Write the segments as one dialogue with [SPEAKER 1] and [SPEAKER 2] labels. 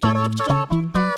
[SPEAKER 1] The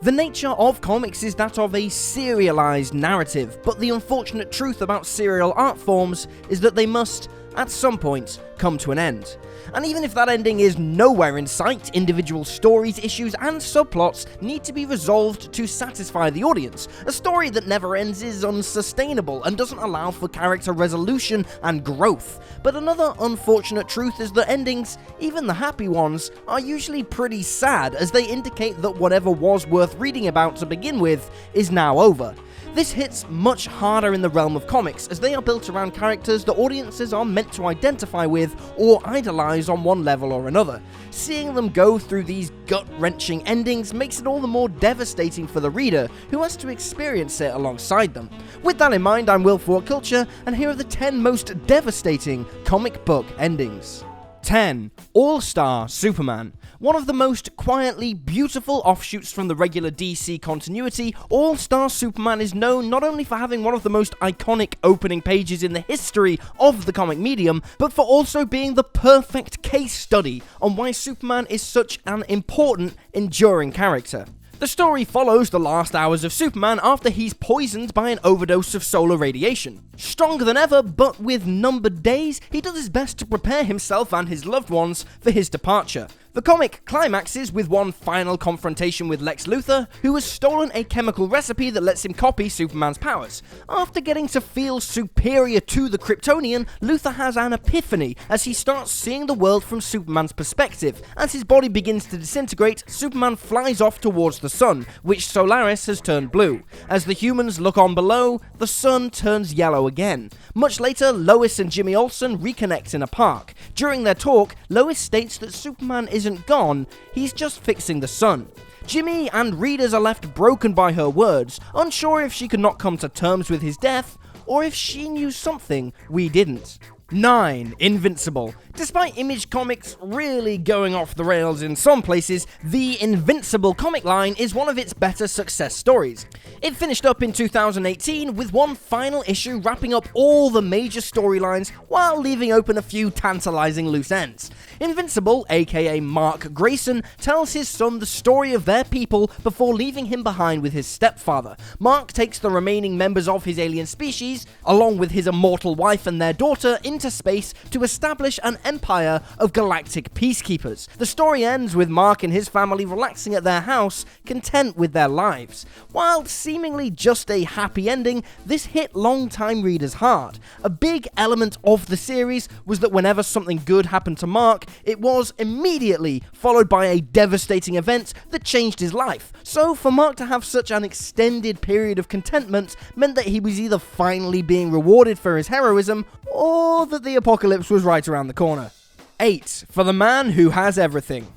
[SPEAKER 1] nature of comics is that of a serialized narrative, but the unfortunate truth about serial art forms is that they must, at some point, come to an end. And even if that ending is nowhere in sight, individual stories, issues, and subplots need to be resolved to satisfy the audience. A story that never ends is unsustainable and doesn't allow for character resolution and growth. But another unfortunate truth is that endings, even the happy ones, are usually pretty sad, as they indicate that whatever was worth reading about to begin with is now over. This hits much harder in the realm of comics, as they are built around characters that audiences are meant to identify with or idolize on one level or another. Seeing them go through these gut-wrenching endings makes it all the more devastating for the reader, who has to experience it alongside them. With that in mind, I'm Will for What Culture, and here are the 10 most devastating comic book endings. 10. All-Star Superman. One of the most quietly beautiful offshoots from the regular DC continuity, All-Star Superman is known not only for having one of the most iconic opening pages in the history of the comic medium, but for also being the perfect case study on why Superman is such an important, enduring character. The story follows the last hours of Superman after he's poisoned by an overdose of solar radiation. Stronger than ever, but with numbered days, he does his best to prepare himself and his loved ones for his departure. The comic climaxes with one final confrontation with Lex Luthor, who has stolen a chemical recipe that lets him copy Superman's powers. After getting to feel superior to the Kryptonian, Luthor has an epiphany as he starts seeing the world from Superman's perspective. As his body begins to disintegrate, Superman flies off towards the sun, which Solaris has turned blue. As the humans look on below, the sun turns yellow again. Much later, Lois and Jimmy Olsen reconnect in a park. During their talk, Lois states that Superman isn't gone, he's just fixing the sun. Jimmy and readers are left broken by her words, unsure if she could not come to terms with his death, or if she knew something we didn't. 9. Invincible. Despite Image Comics really going off the rails in some places, the Invincible comic line is one of its better success stories. It finished up in 2018 with one final issue wrapping up all the major storylines while leaving open a few tantalizing loose ends. Invincible, aka Mark Grayson, tells his son the story of their people before leaving him behind with his stepfather. Mark takes the remaining members of his alien species, along with his immortal wife and their daughter, into space to establish an empire of galactic peacekeepers. The story ends with Mark and his family relaxing at their house, content with their lives. While seemingly just a happy ending, this hit long-time readers hard. A big element of the series was that whenever something good happened to Mark, it was immediately followed by a devastating event that changed his life. So for Mark to have such an extended period of contentment meant that he was either finally being rewarded for his heroism, or that the apocalypse was right around the corner. 8. For the Man Who Has Everything.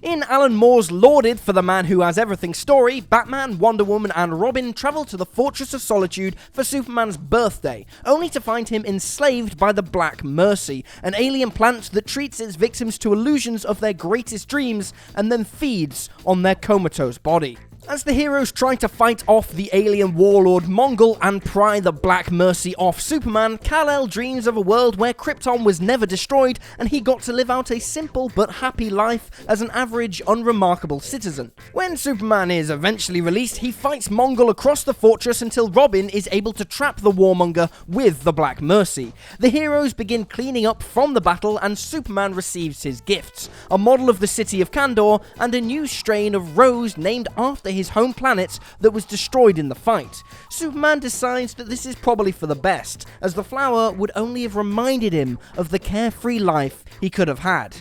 [SPEAKER 1] In Alan Moore's lauded For the Man Who Has Everything story, Batman, Wonder Woman, and Robin travel to the Fortress of Solitude for Superman's birthday, only to find him enslaved by the Black Mercy, an alien plant that treats its victims to illusions of their greatest dreams and then feeds on their comatose body. As the heroes try to fight off the alien warlord Mongol and pry the Black Mercy off Superman, Kal-El dreams of a world where Krypton was never destroyed and he got to live out a simple but happy life as an average, unremarkable citizen. When Superman is eventually released, he fights Mongol across the fortress until Robin is able to trap the warmonger with the Black Mercy. The heroes begin cleaning up from the battle and Superman receives his gifts, a model of the city of Kandor and a new strain of rose named after his home planet that was destroyed in the fight. Superman decides that this is probably for the best, as the flower would only have reminded him of the carefree life he could have had.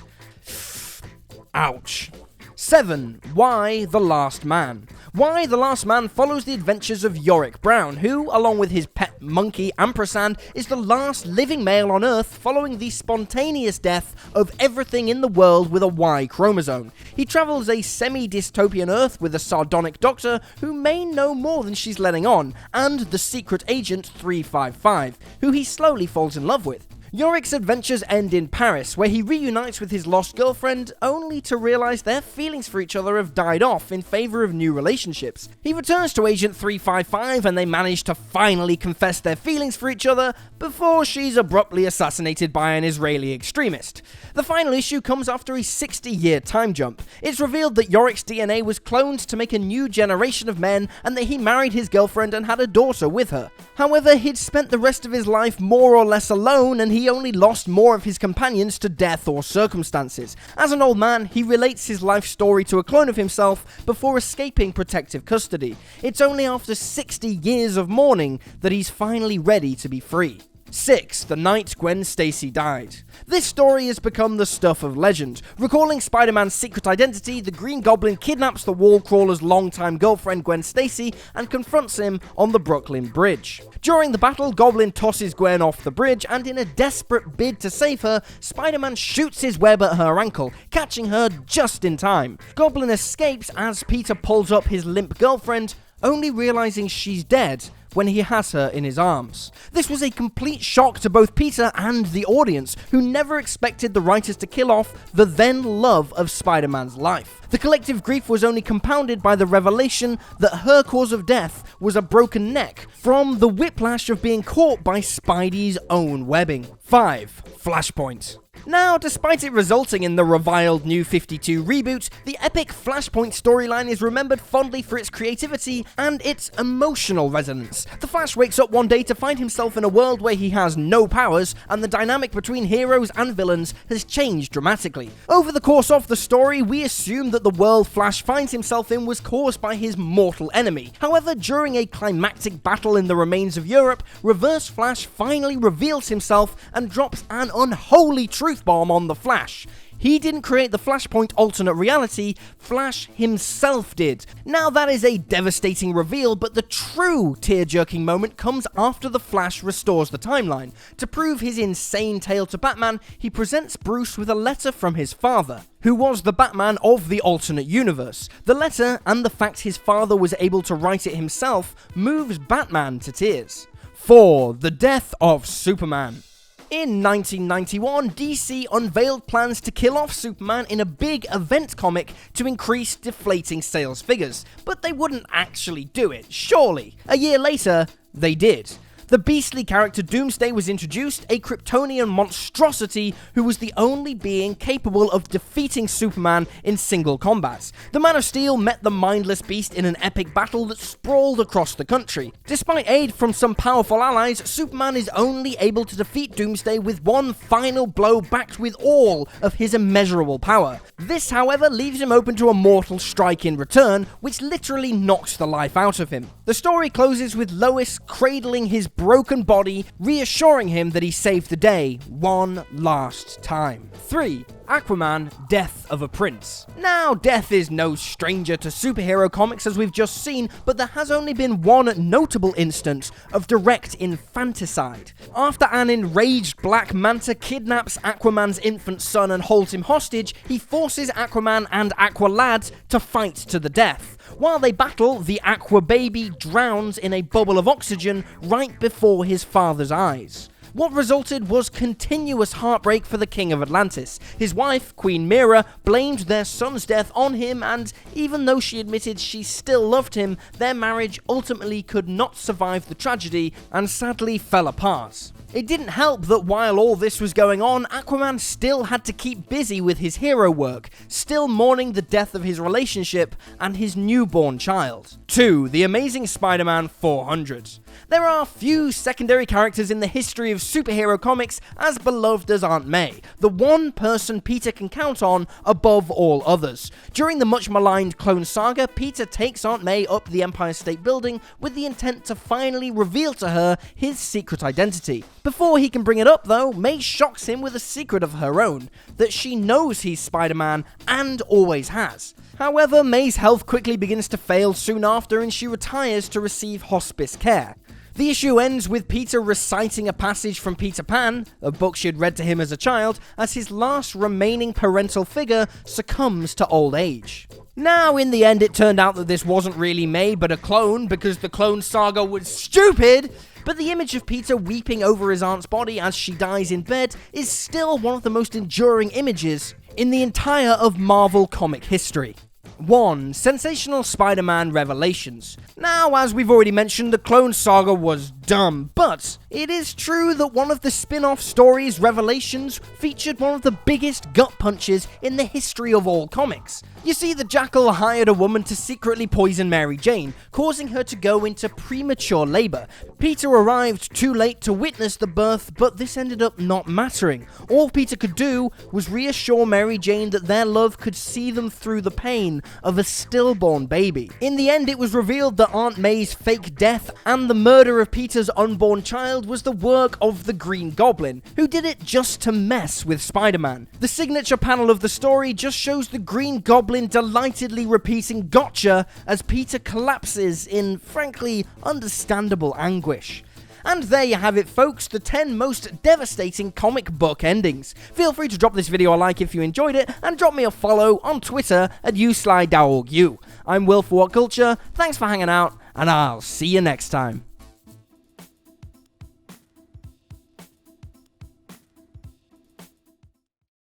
[SPEAKER 1] Ouch. 7. Why the Last Man. Why the Last Man follows the adventures of Yorick Brown, who, along with his pet monkey Ampersand, is the last living male on Earth following the spontaneous death of everything in the world with a Y chromosome. He travels a semi-dystopian Earth with a sardonic doctor who may know more than she's letting on, and the secret agent 355, who he slowly falls in love with. Yorick's adventures end in Paris, where he reunites with his lost girlfriend, only to realize their feelings for each other have died off in favor of new relationships. He returns to Agent 355 and they manage to finally confess their feelings for each other before she's abruptly assassinated by an Israeli extremist. The final issue comes after a 60-year time jump. It's revealed that Yorick's DNA was cloned to make a new generation of men and that he married his girlfriend and had a daughter with her. However, he'd spent the rest of his life more or less alone and he only lost more of his companions to death or circumstances. As an old man, he relates his life story to a clone of himself before escaping protective custody. It's only after 60 years of mourning that he's finally ready to be free. 6. The night Gwen Stacy died. This story has become the stuff of legend. Recalling Spider-Man's secret identity, the Green Goblin kidnaps the wall crawler's longtime girlfriend Gwen Stacy and confronts him on the Brooklyn Bridge. During the battle, Goblin tosses Gwen off the bridge, and in a desperate bid to save her, Spider-Man shoots his web at her ankle, catching her just in time. Goblin escapes as Peter pulls up his limp girlfriend, only realizing she's dead when he has her in his arms. This was a complete shock to both Peter and the audience, who never expected the writers to kill off the then love of Spider-Man's life. The collective grief was only compounded by the revelation that her cause of death was a broken neck from the whiplash of being caught by Spidey's own webbing. 5. Flashpoint. Now, despite it resulting in the reviled New 52 reboot, the epic Flashpoint storyline is remembered fondly for its creativity and its emotional resonance. The Flash wakes up one day to find himself in a world where he has no powers, and the dynamic between heroes and villains has changed dramatically. Over the course of the story, we assume that the world Flash finds himself in was caused by his mortal enemy. However, during a climactic battle in the remains of Europe, Reverse Flash finally reveals himself and drops an unholy truth bomb on the Flash. He didn't create the Flashpoint alternate reality, Flash himself did. Now that is a devastating reveal, but the true tear-jerking moment comes after the Flash restores the timeline. To prove his insane tale to Batman, he presents Bruce with a letter from his father, who was the Batman of the alternate universe. The letter, and the fact his father was able to write it himself, moves Batman to tears. 4. The death of Superman. In 1991, DC unveiled plans to kill off Superman in a big event comic to increase deflating sales figures, but they wouldn't actually do it, surely. A year later, they did. The beastly character Doomsday was introduced, a Kryptonian monstrosity who was the only being capable of defeating Superman in single combat. The Man of Steel met the mindless beast in an epic battle that sprawled across the country. Despite aid from some powerful allies, Superman is only able to defeat Doomsday with one final blow backed with all of his immeasurable power. This, however, leaves him open to a mortal strike in return, which literally knocks the life out of him. The story closes with Lois cradling his broken body, reassuring him that he saved the day one last time. 3. Aquaman, Death of a Prince. Now, death is no stranger to superhero comics as we've just seen, but there has only been one notable instance of direct infanticide. After an enraged Black Manta kidnaps Aquaman's infant son and holds him hostage, he forces Aquaman and Aqualad to fight to the death. While they battle, the Aqua baby drowns in a bubble of oxygen right before his father's eyes. What resulted was continuous heartbreak for the King of Atlantis. His wife, Queen Mira, blamed their son's death on him, and even though she admitted she still loved him, their marriage ultimately could not survive the tragedy and sadly fell apart. It didn't help that while all this was going on, Aquaman still had to keep busy with his hero work, still mourning the death of his relationship and his newborn child. 2. The Amazing Spider-Man 400. There are few secondary characters in the history of superhero comics as beloved as Aunt May, the one person Peter can count on above all others. During the much maligned Clone Saga, Peter takes Aunt May up the Empire State Building with the intent to finally reveal to her his secret identity. Before he can bring it up though, May shocks him with a secret of her own, that she knows he's Spider-Man and always has. However, May's health quickly begins to fail soon after and she retires to receive hospice care. The issue ends with Peter reciting a passage from Peter Pan, a book she had read to him as a child, as his last remaining parental figure succumbs to old age. Now, in the end, it turned out that this wasn't really May, but a clone, because the Clone Saga was stupid, but the image of Peter weeping over his aunt's body as she dies in bed is still one of the most enduring images in the entire of Marvel comic history. 1. Sensational Spider-Man Revelations. Now, as we've already mentioned, the Clone Saga was dumb, but it is true that one of the spin-off stories, Revelations, featured one of the biggest gut punches in the history of all comics. You see, the Jackal hired a woman to secretly poison Mary Jane, causing her to go into premature labor. Peter arrived too late to witness the birth, but this ended up not mattering. All Peter could do was reassure Mary Jane that their love could see them through the pain of a stillborn baby. In the end, it was revealed that Aunt May's fake death and the murder of Peter's unborn child was the work of the Green Goblin, who did it just to mess with Spider-Man. The signature panel of the story just shows the Green Goblin delightedly repeating "gotcha" as Peter collapses in, frankly, understandable anguish. And there you have it, folks, the 10 most devastating comic book endings. Feel free to drop this video a like if you enjoyed it, and drop me a follow on Twitter at @uslydowgu. I'm Will for What Culture, thanks for hanging out, and I'll see you next time.